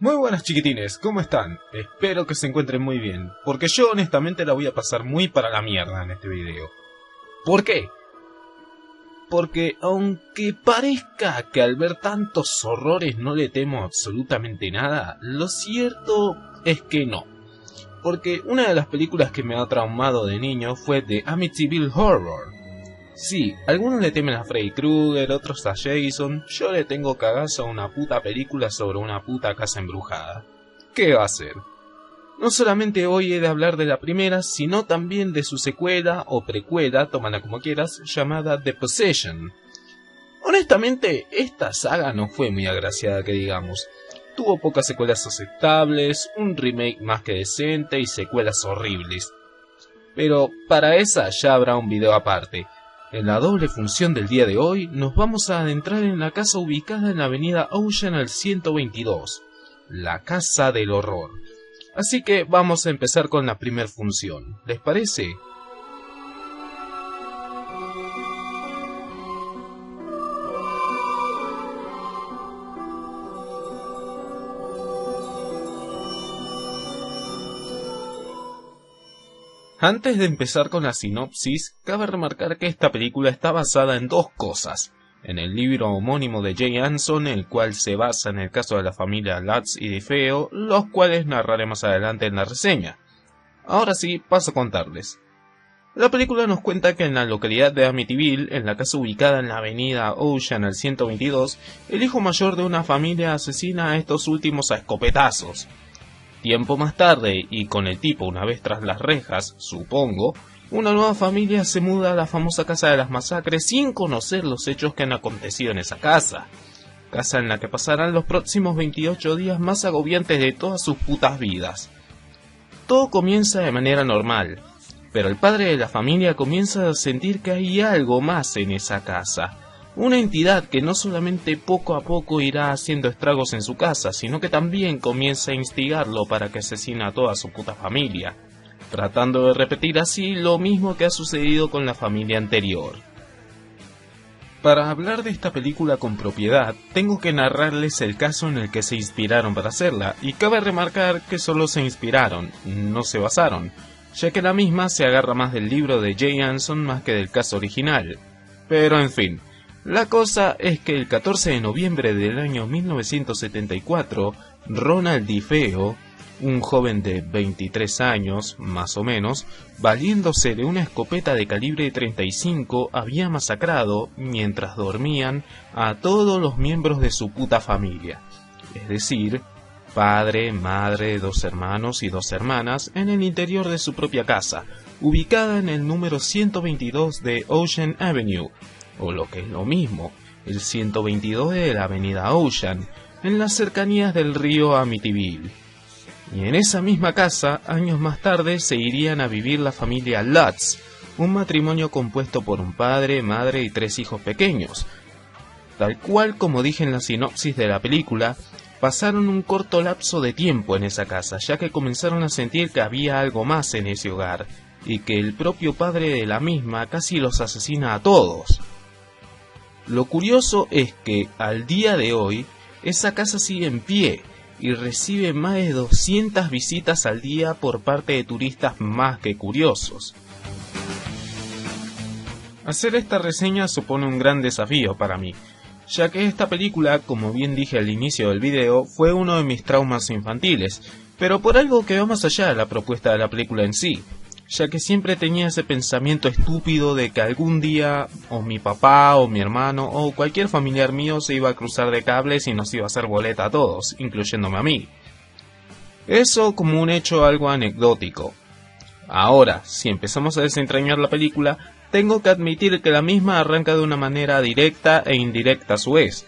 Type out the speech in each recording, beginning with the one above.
Muy buenas chiquitines, ¿cómo están? Espero que se encuentren muy bien, porque yo honestamente la voy a pasar muy para la mierda en este video. ¿Por qué? Porque aunque parezca que al ver tantos horrores no le temo absolutamente nada, lo cierto es que no. Porque una de las películas que me ha traumado de niño fue The Amityville Horror. Sí, algunos le temen a Freddy Krueger, otros a Jason. Yo le tengo cagazo a una puta película sobre una puta casa embrujada. ¿Qué va a ser? No solamente hoy he de hablar de la primera, sino también de su secuela o precuela, tómala como quieras, llamada The Possession. Honestamente, esta saga no fue muy agraciada que digamos. Tuvo pocas secuelas aceptables, un remake más que decente y secuelas horribles. Pero para esa ya habrá un video aparte. En la doble función del día de hoy, nos vamos a adentrar en la casa ubicada en la avenida Ocean al 122, la Casa del Horror. Así que vamos a empezar con la primer función, ¿les parece? Antes de empezar con la sinopsis, cabe remarcar que esta película está basada en dos cosas. En el libro homónimo de Jay Anson, el cual se basa en el caso de la familia Lutz y DeFeo, los cuales narraré más adelante en la reseña. Ahora sí, paso a contarles. La película nos cuenta que en la localidad de Amityville, en la casa ubicada en la avenida Ocean al 122, el hijo mayor de una familia asesina a estos últimos a escopetazos. Tiempo más tarde, y con el tipo una vez tras las rejas, supongo, una nueva familia se muda a la famosa Casa de las Masacres sin conocer los hechos que han acontecido en esa casa. Casa en la que pasarán los próximos 28 días más agobiantes de todas sus putas vidas. Todo comienza de manera normal, pero el padre de la familia comienza a sentir que hay algo más en esa casa. Una entidad que no solamente poco a poco irá haciendo estragos en su casa, sino que también comienza a instigarlo para que asesine a toda su puta familia, tratando de repetir así lo mismo que ha sucedido con la familia anterior. Para hablar de esta película con propiedad, tengo que narrarles el caso en el que se inspiraron para hacerla, y cabe remarcar que solo se inspiraron, no se basaron, ya que la misma se agarra más del libro de Jay Anson más que del caso original. Pero en fin. La cosa es que el 14 de noviembre del año 1974, Ronald DeFeo, un joven de 23 años, más o menos, valiéndose de una escopeta de calibre 35, había masacrado, mientras dormían, a todos los miembros de su puta familia. Es decir, padre, madre, 2 hermanos y 2 hermanas en el interior de su propia casa, ubicada en el número 122 de Ocean Avenue, o lo que es lo mismo, el 122 de la avenida Ocean, en las cercanías del río Amityville. Y en esa misma casa, años más tarde, se irían a vivir la familia Lutz, un matrimonio compuesto por un padre, madre y 3 hijos pequeños. Tal cual como dije en la sinopsis de la película, pasaron un corto lapso de tiempo en esa casa, ya que comenzaron a sentir que había algo más en ese hogar, y que el propio padre de la misma casi los asesina a todos. Lo curioso es que, al día de hoy, esa casa sigue en pie y recibe más de 200 visitas al día por parte de turistas más que curiosos. Hacer esta reseña supone un gran desafío para mí, ya que esta película, como bien dije al inicio del video, fue uno de mis traumas infantiles, pero por algo que va más allá de la propuesta de la película en sí. Ya que siempre tenía ese pensamiento estúpido de que algún día o mi papá o mi hermano o cualquier familiar mío se iba a cruzar de cables y nos iba a hacer boleta a todos, incluyéndome a mí. Eso como un hecho algo anecdótico. Ahora, si empezamos a desentrañar la película, tengo que admitir que la misma arranca de una manera directa e indirecta a su vez.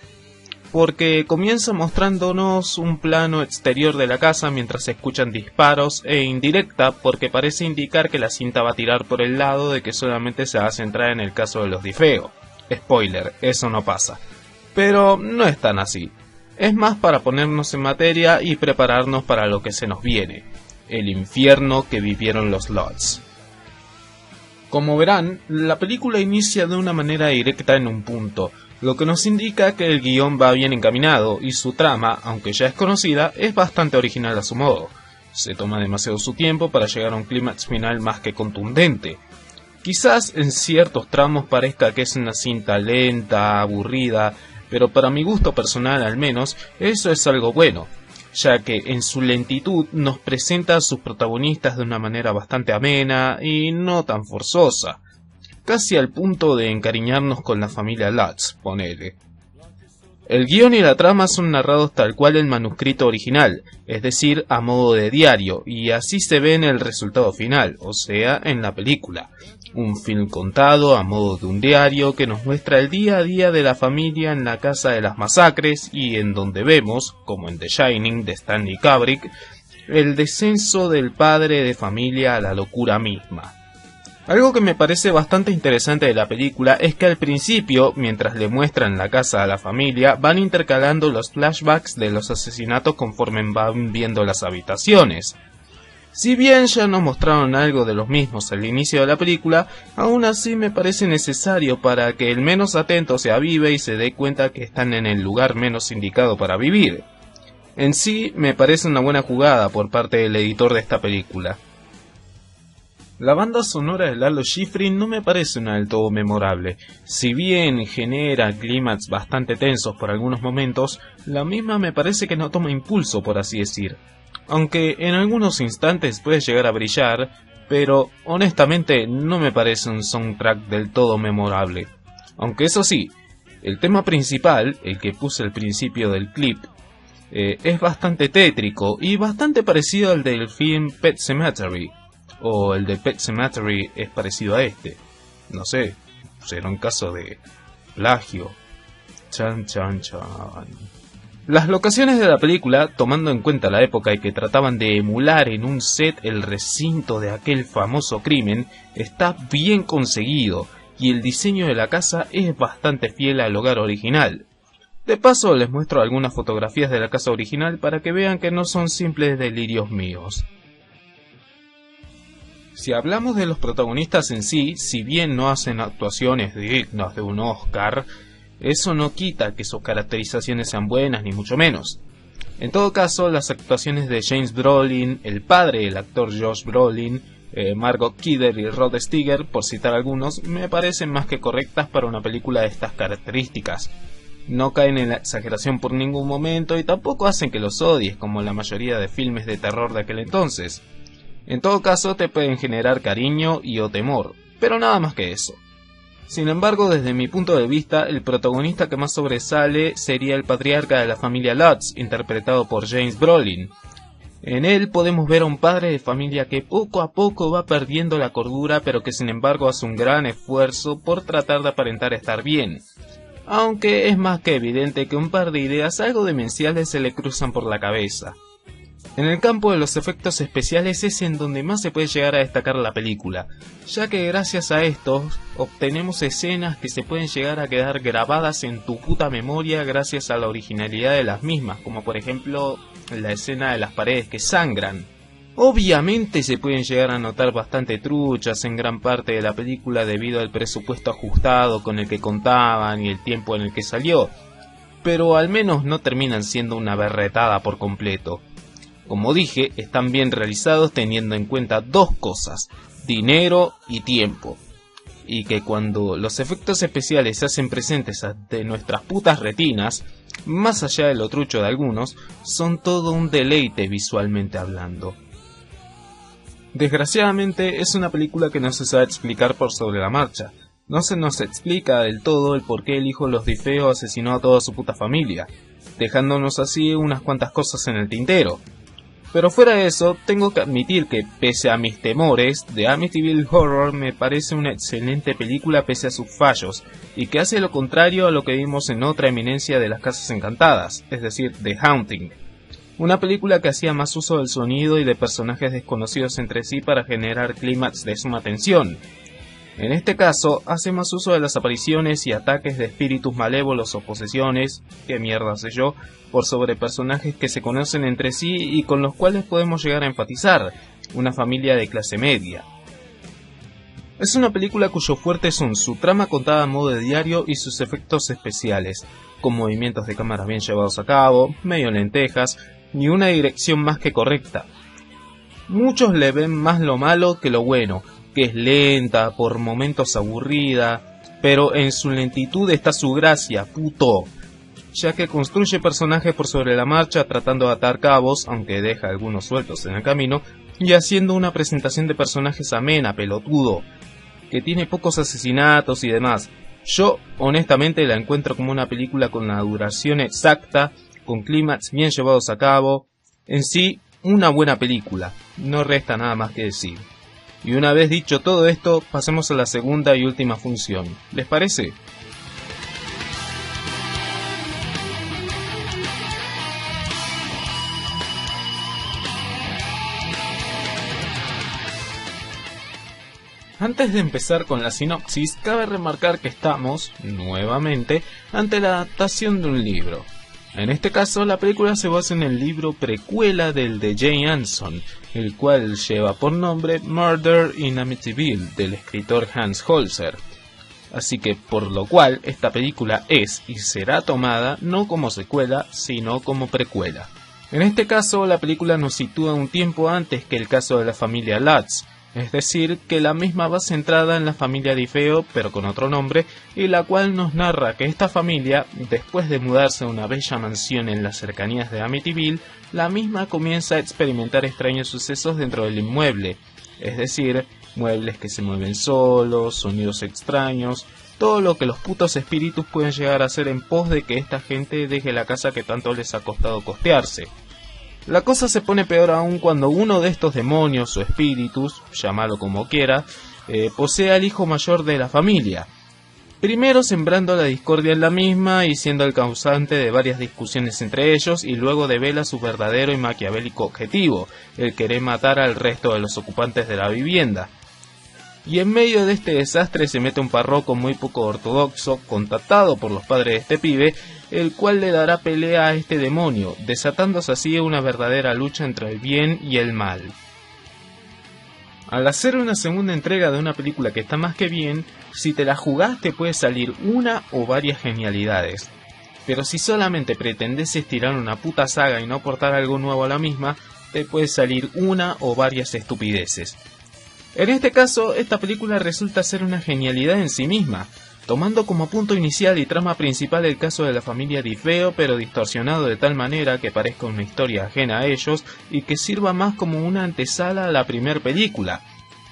Porque comienza mostrándonos un plano exterior de la casa mientras se escuchan disparos, e indirecta porque parece indicar que la cinta va a tirar por el lado de que solamente se va a centrar en el caso de los DeFeo. Spoiler, eso no pasa. Pero no es tan así. Es más para ponernos en materia y prepararnos para lo que se nos viene. El infierno que vivieron los Lutz. Como verán, la película inicia de una manera directa en un punto, lo que nos indica que el guión va bien encaminado y su trama, aunque ya es conocida, es bastante original a su modo. Se toma demasiado su tiempo para llegar a un clímax final más que contundente. Quizás en ciertos tramos parezca que es una cinta lenta, aburrida, pero para mi gusto personal al menos, eso es algo bueno, ya que en su lentitud nos presenta a sus protagonistas de una manera bastante amena y no tan forzosa, casi al punto de encariñarnos con la familia Lutz, ponele. El guión y la trama son narrados tal cual el manuscrito original, es decir, a modo de diario, y así se ve en el resultado final, o sea, en la película. Un film contado a modo de un diario que nos muestra el día a día de la familia en la casa de las masacres y en donde vemos, como en The Shining de Stanley Kubrick, el descenso del padre de familia a la locura misma. Algo que me parece bastante interesante de la película es que al principio, mientras le muestran la casa a la familia, van intercalando los flashbacks de los asesinatos conforme van viendo las habitaciones. Si bien ya nos mostraron algo de los mismos al inicio de la película, aún así me parece necesario para que el menos atento se avive y se dé cuenta que están en el lugar menos indicado para vivir. En sí, me parece una buena jugada por parte del editor de esta película. La banda sonora de Lalo Schifrin no me parece una del todo memorable. Si bien genera clímax bastante tensos por algunos momentos, la misma me parece que no toma impulso, por así decir. Aunque en algunos instantes puede llegar a brillar, pero honestamente no me parece un soundtrack del todo memorable. Aunque eso sí, el tema principal, el que puse al principio del clip, es bastante tétrico y bastante parecido al del film Pet Sematary. O el de Pet Sematary es parecido a este. No sé, será un caso de plagio. Chan chan chan. Las locaciones de la película, tomando en cuenta la época y que trataban de emular en un set el recinto de aquel famoso crimen, está bien conseguido y el diseño de la casa es bastante fiel al hogar original. De paso les muestro algunas fotografías de la casa original para que vean que no son simples delirios míos. Si hablamos de los protagonistas en sí, si bien no hacen actuaciones dignas de un Oscar, eso no quita que sus caracterizaciones sean buenas, ni mucho menos. En todo caso, las actuaciones de James Brolin, el padre del actor Josh Brolin, Margot Kidder y Rod Steiger, por citar algunos, me parecen más que correctas para una película de estas características. No caen en la exageración por ningún momento y tampoco hacen que los odies, como la mayoría de filmes de terror de aquel entonces. En todo caso, te pueden generar cariño y o temor, pero nada más que eso. Sin embargo, desde mi punto de vista, el protagonista que más sobresale sería el patriarca de la familia Lutz, interpretado por James Brolin. En él podemos ver a un padre de familia que poco a poco va perdiendo la cordura, pero que sin embargo hace un gran esfuerzo por tratar de aparentar estar bien. Aunque es más que evidente que un par de ideas algo demenciales se le cruzan por la cabeza. En el campo de los efectos especiales es en donde más se puede llegar a destacar la película, ya que gracias a estos obtenemos escenas que se pueden llegar a quedar grabadas en tu puta memoria gracias a la originalidad de las mismas, como por ejemplo la escena de las paredes que sangran. Obviamente se pueden llegar a notar bastante truchas en gran parte de la película debido al presupuesto ajustado con el que contaban y el tiempo en el que salió, pero al menos no terminan siendo una berretada por completo. Como dije, están bien realizados teniendo en cuenta dos cosas, dinero y tiempo. Y que cuando los efectos especiales se hacen presentes ante nuestras putas retinas, más allá de lo trucho de algunos, son todo un deleite visualmente hablando. Desgraciadamente es una película que no se sabe explicar por sobre la marcha. No se nos explica del todo el por qué el hijo Los Difeo asesinó a toda su puta familia, dejándonos así unas cuantas cosas en el tintero. Pero fuera de eso, tengo que admitir que, pese a mis temores, The Amityville Horror me parece una excelente película pese a sus fallos, y que hace lo contrario a lo que vimos en otra eminencia de las casas encantadas, es decir, The Haunting. Una película que hacía más uso del sonido y de personajes desconocidos entre sí para generar clímax de suma tensión. En este caso, hace más uso de las apariciones y ataques de espíritus malévolos o posesiones, qué mierda sé yo, por sobre personajes que se conocen entre sí y con los cuales podemos llegar a empatizar, una familia de clase media. Es una película cuyo fuerte son su trama contada a modo de diario y sus efectos especiales, con movimientos de cámara bien llevados a cabo, medio lentejas, y una dirección más que correcta. Muchos le ven más lo malo que lo bueno, que es lenta, por momentos aburrida, pero en su lentitud está su gracia, puto, ya que construye personajes por sobre la marcha tratando de atar cabos, aunque deja algunos sueltos en el camino, y haciendo una presentación de personajes amena, pelotudo, que tiene pocos asesinatos y demás. Yo, honestamente, la encuentro como una película con la duración exacta, con clímax bien llevados a cabo. En sí, una buena película, no resta nada más que decir. Y una vez dicho todo esto, pasemos a la segunda y última función. ¿Les parece? Antes de empezar con la sinopsis, cabe remarcar que estamos, nuevamente, ante la adaptación de un libro. En este caso, la película se basa en el libro precuela del de Jay Anson, el cual lleva por nombre Murder in Amityville, del escritor Hans Holzer. Así que, por lo cual, esta película es y será tomada no como secuela, sino como precuela. En este caso, la película nos sitúa un tiempo antes que el caso de la familia Lutz, es decir, que la misma va centrada en la familia DeFeo, pero con otro nombre, y la cual nos narra que esta familia, después de mudarse a una bella mansión en las cercanías de Amityville, la misma comienza a experimentar extraños sucesos dentro del inmueble, es decir, muebles que se mueven solos, sonidos extraños, todo lo que los putos espíritus pueden llegar a hacer en pos de que esta gente deje la casa que tanto les ha costado costearse. La cosa se pone peor aún cuando uno de estos demonios o espíritus, llámalo como quiera, posee al hijo mayor de la familia. Primero sembrando la discordia en la misma y siendo el causante de varias discusiones entre ellos, y luego devela su verdadero y maquiavélico objetivo, el querer matar al resto de los ocupantes de la vivienda. Y en medio de este desastre se mete un párroco muy poco ortodoxo, contactado por los padres de este pibe, el cual le dará pelea a este demonio, desatándose así una verdadera lucha entre el bien y el mal. Al hacer una segunda entrega de una película que está más que bien, si te la jugás te puede salir una o varias genialidades. Pero si solamente pretendes estirar una puta saga y no aportar algo nuevo a la misma, te puede salir una o varias estupideces. En este caso, esta película resulta ser una genialidad en sí misma, tomando como punto inicial y trama principal el caso de la familia DeFeo, pero distorsionado de tal manera que parezca una historia ajena a ellos y que sirva más como una antesala a la primera película,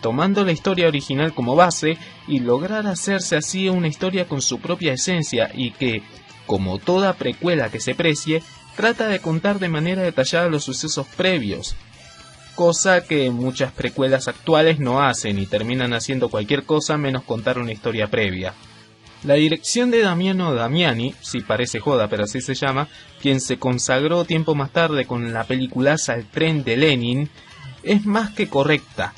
tomando la historia original como base y lograr hacerse así una historia con su propia esencia y que, como toda precuela que se precie, trata de contar de manera detallada los sucesos previos, cosa que muchas precuelas actuales no hacen y terminan haciendo cualquier cosa menos contar una historia previa. La dirección de Damiano Damiani, si parece joda pero así se llama, quien se consagró tiempo más tarde con la peliculaza El tren de Lenin, es más que correcta.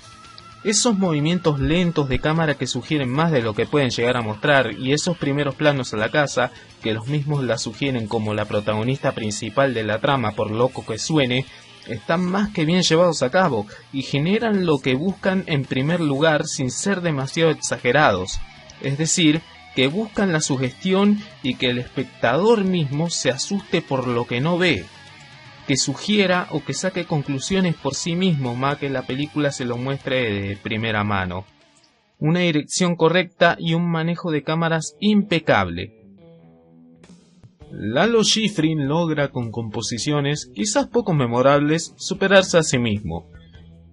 Esos movimientos lentos de cámara que sugieren más de lo que pueden llegar a mostrar y esos primeros planos a la casa, que los mismos la sugieren como la protagonista principal de la trama por loco que suene, están más que bien llevados a cabo y generan lo que buscan en primer lugar sin ser demasiado exagerados, es decir, que buscan la sugestión y que el espectador mismo se asuste por lo que no ve, que sugiera o que saque conclusiones por sí mismo más que la película se lo muestre de primera mano. Una dirección correcta y un manejo de cámaras impecable. Lalo Schifrin logra con composiciones, quizás poco memorables, superarse a sí mismo,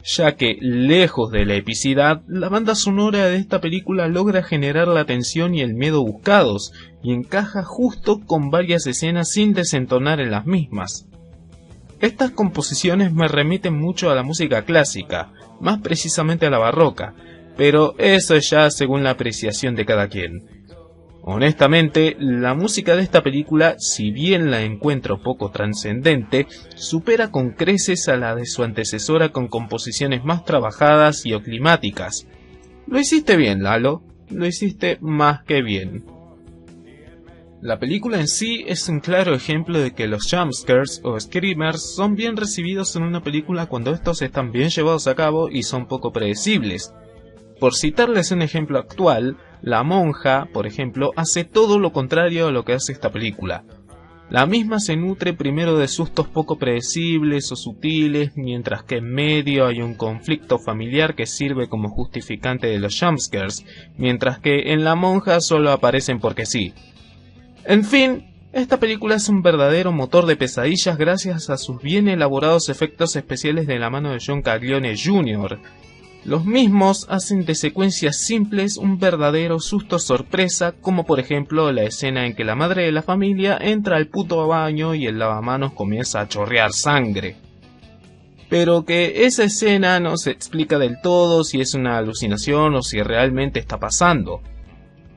ya que, lejos de la epicidad, la banda sonora de esta película logra generar la tensión y el miedo buscados, y encaja justo con varias escenas sin desentonar en las mismas. Estas composiciones me remiten mucho a la música clásica, más precisamente a la barroca, pero eso es ya según la apreciación de cada quien. Honestamente, la música de esta película, si bien la encuentro poco trascendente, supera con creces a la de su antecesora con composiciones más trabajadas y oclimáticas. Lo hiciste bien, Lalo, lo hiciste más que bien. La película en sí es un claro ejemplo de que los jumpscares o screamers son bien recibidos en una película cuando estos están bien llevados a cabo y son poco predecibles. Por citarles un ejemplo actual, La Monja, por ejemplo, hace todo lo contrario a lo que hace esta película. La misma se nutre primero de sustos poco predecibles o sutiles, mientras que en medio hay un conflicto familiar que sirve como justificante de los jumpscares, mientras que en La Monja solo aparecen porque sí. En fin, esta película es un verdadero motor de pesadillas gracias a sus bien elaborados efectos especiales de la mano de John Caglione Jr. Los mismos hacen de secuencias simples un verdadero susto sorpresa, como por ejemplo la escena en que la madre de la familia entra al puto baño y el lavamanos comienza a chorrear sangre. Pero que esa escena no se explica del todo si es una alucinación o si realmente está pasando.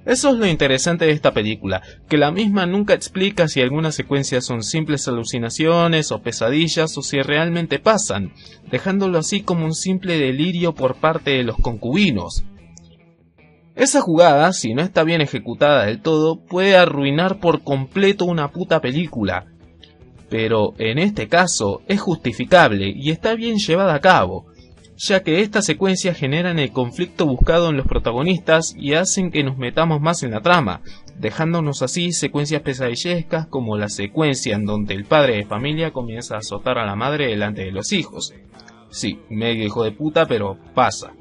Eso es lo interesante de esta película, que la misma nunca explica si algunas secuencias son simples alucinaciones o pesadillas o si realmente pasan, dejándolo así como un simple delirio por parte de los concubinos. Esa jugada, si no está bien ejecutada del todo, puede arruinar por completo una puta película. Pero en este caso es justificable y está bien llevada a cabo, ya que estas secuencias generan el conflicto buscado en los protagonistas y hacen que nos metamos más en la trama, dejándonos así secuencias pesadillescas como la secuencia en donde el padre de familia comienza a azotar a la madre delante de los hijos. Sí, medio hijo de puta, pero pasa.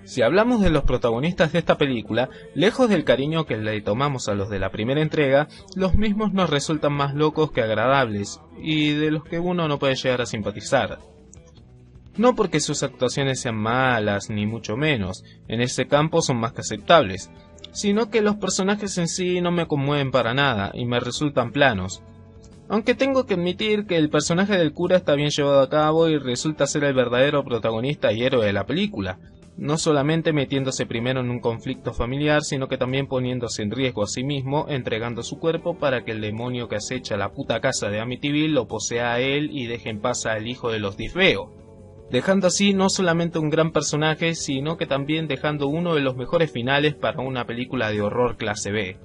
Si hablamos de los protagonistas de esta película, lejos del cariño que le tomamos a los de la primera entrega, los mismos nos resultan más locos que agradables, y de los que uno no puede llegar a simpatizar. No porque sus actuaciones sean malas, ni mucho menos, en ese campo son más que aceptables, sino que los personajes en sí no me conmueven para nada y me resultan planos. Aunque tengo que admitir que el personaje del cura está bien llevado a cabo y resulta ser el verdadero protagonista y héroe de la película, no solamente metiéndose primero en un conflicto familiar, sino que también poniéndose en riesgo a sí mismo, entregando su cuerpo para que el demonio que acecha la puta casa de Amityville lo posea a él y deje en paz al hijo de los Difeo, dejando así no solamente un gran personaje, sino que también dejando uno de los mejores finales para una película de horror clase B.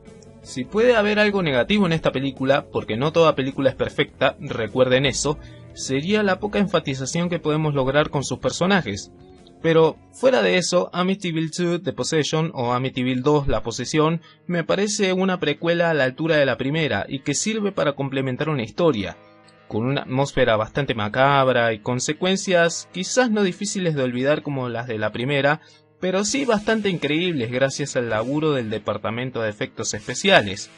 Si puede haber algo negativo en esta película, porque no toda película es perfecta, recuerden eso, sería la poca enfatización que podemos lograr con sus personajes. Pero fuera de eso, Amityville 2 The Possession o Amityville 2 La Posesión me parece una precuela a la altura de la primera y que sirve para complementar una historia, con una atmósfera bastante macabra y consecuencias quizás no difíciles de olvidar como las de la primera, pero sí bastante increíbles gracias al laburo del departamento de efectos especiales.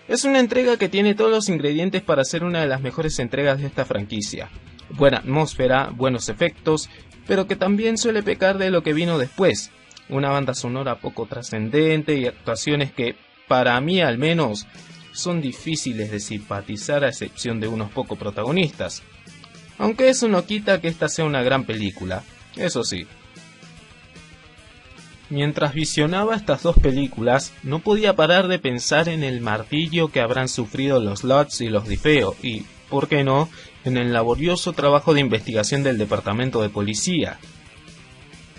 Es una entrega que tiene todos los ingredientes para ser una de las mejores entregas de esta franquicia. Buena atmósfera, buenos efectos, pero que también suele pecar de lo que vino después. Una banda sonora poco trascendente y actuaciones que, para mí al menos, son difíciles de simpatizar a excepción de unos pocos protagonistas. Aunque eso no quita que esta sea una gran película, eso sí. Mientras visionaba estas dos películas, no podía parar de pensar en el martirio que habrán sufrido los Lutz y los Difeo y, ¿por qué no?, en el laborioso trabajo de investigación del departamento de policía.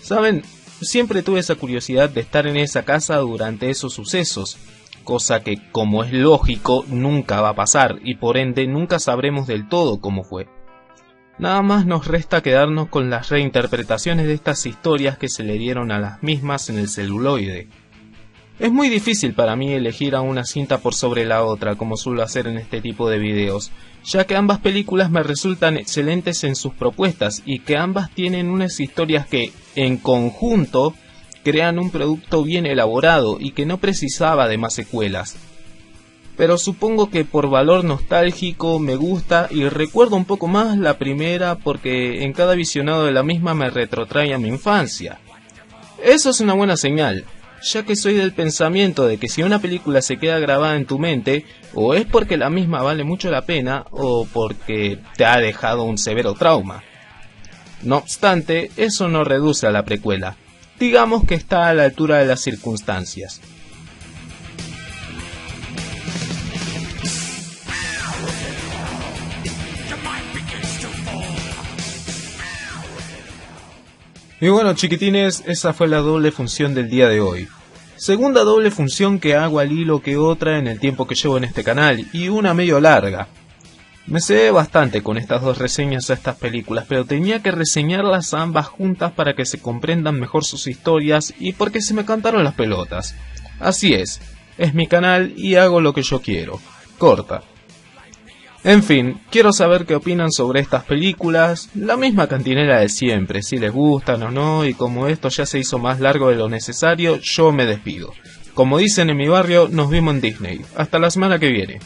¿Saben? Siempre tuve esa curiosidad de estar en esa casa durante esos sucesos, cosa que, como es lógico, nunca va a pasar y por ende nunca sabremos del todo cómo fue. Nada más nos resta quedarnos con las reinterpretaciones de estas historias que se le dieron a las mismas en el celuloide. Es muy difícil para mí elegir a una cinta por sobre la otra, como suelo hacer en este tipo de videos, ya que ambas películas me resultan excelentes en sus propuestas y que ambas tienen unas historias que, en conjunto, crean un producto bien elaborado y que no precisaba de más secuelas. Pero supongo que por valor nostálgico me gusta y recuerdo un poco más la primera porque en cada visionado de la misma me retrotrae a mi infancia. Eso es una buena señal, ya que soy del pensamiento de que si una película se queda grabada en tu mente, o es porque la misma vale mucho la pena o porque te ha dejado un severo trauma. No obstante, eso no reduce a la precuela. Digamos que está a la altura de las circunstancias. Y bueno, chiquitines, esa fue la doble función del día de hoy. Segunda doble función que hago al hilo que otra en el tiempo que llevo en este canal, y una medio larga. Me cebé bastante con estas dos reseñas a estas películas, pero tenía que reseñarlas ambas juntas para que se comprendan mejor sus historias y porque se me cantaron las pelotas. Así es mi canal y hago lo que yo quiero. Corta. En fin, quiero saber qué opinan sobre estas películas, la misma cantinera de siempre, si les gustan o no, y como esto ya se hizo más largo de lo necesario, yo me despido. Como dicen en mi barrio, nos vemos en Disney. Hasta la semana que viene.